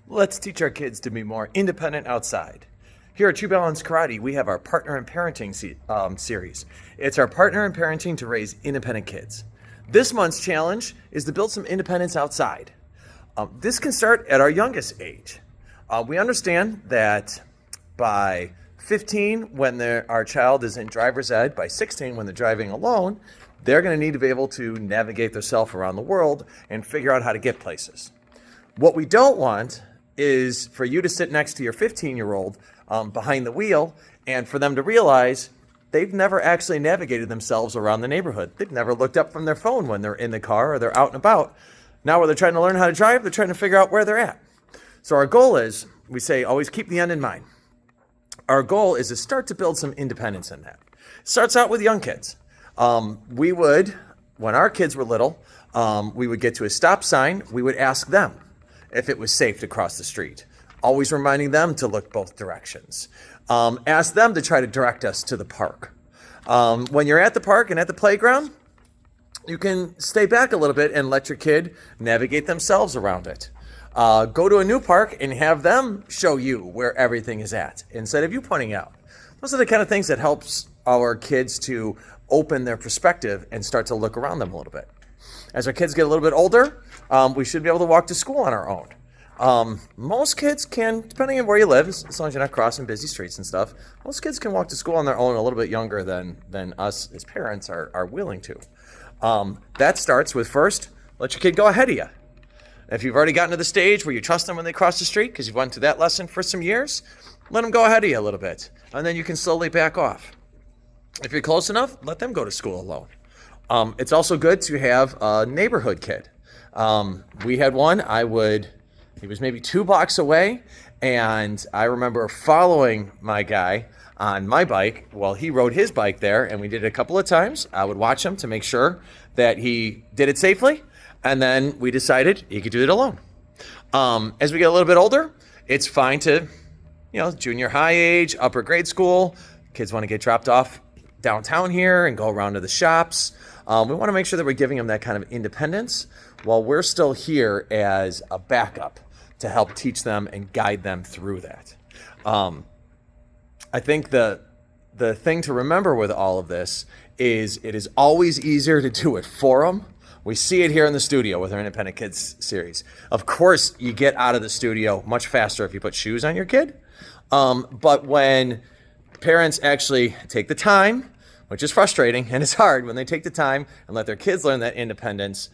Let's teach our kids to be more independent outside. Here at True Balance Karate, we have our Partner in Parenting series. It's our partner in parenting to raise independent kids. This month's challenge is to build some independence outside. This can start at our youngest age. We understand that by 15, when our child is in driver's ed, by 16, when they're driving alone, they're going to need to be able to navigate themselves around the world and figure out how to get places. What we don't want is for you to sit next to your 15-year-old behind the wheel and for them to realize they've never actually navigated themselves around the neighborhood. They've never looked up from their phone when they're in the car or they're out and about. Now when they're trying to learn how to drive, they're trying to figure out where they're at. So our goal is, we say, always keep the end in mind. Our goal is to start to build some independence in that. Starts out with young kids. We would, when our kids were little, we would get to a stop sign. We would ask them if it was safe to cross the street, always reminding them to look both directions. Ask them to try to direct us to the park. When you're at the park and at the playground, you can stay back a little bit and let your kid navigate themselves around it. Go to a new park and have them show you where everything is at instead of you pointing out. Those are the kind of things that helps our kids to open their perspective and start to look around them a little bit. As our kids get a little bit older, we should be able to walk to school on our own. Most kids can, depending on where you live, as long as you're not crossing busy streets and stuff, most kids can walk to school on their own a little bit younger than us as parents are willing to. That starts with first, let your kid go ahead of you. If you've already gotten to the stage where you trust them when they cross the street because you've went through that lesson for some years, let them go ahead of you a little bit, and then you can slowly back off. If you're close enough, let them go to school alone. It's also good to have a neighborhood kid. We had one, he was maybe 2 blocks away, and I remember following my guy on my bike while he rode his bike there, and we did it a couple of times. I would watch him to make sure that he did it safely, and then we decided he could do it alone. As we get a little bit older, it's fine to, junior high age, upper grade school, kids want to get dropped off downtown here and go around to the shops. We want to make sure that we're giving them that kind of independence while we're still here as a backup to help teach them and guide them through that. I think the thing to remember with all of this is it is always easier to do it for them. We see it here in the studio with our Independent Kids series. Of course, you get out of the studio much faster if you put shoes on your kid. But when parents actually take the time, which is frustrating and it's hard, when they take the time and let their kids learn that independence,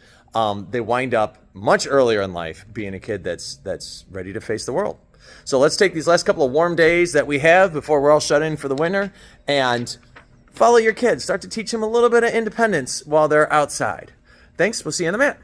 they wind up much earlier in life being a kid that's ready to face the world. So let's take these last couple of warm days that we have before we're all shut in for the winter and follow your kids. Start to teach them a little bit of independence while they're outside. Thanks. We'll see you on the mat.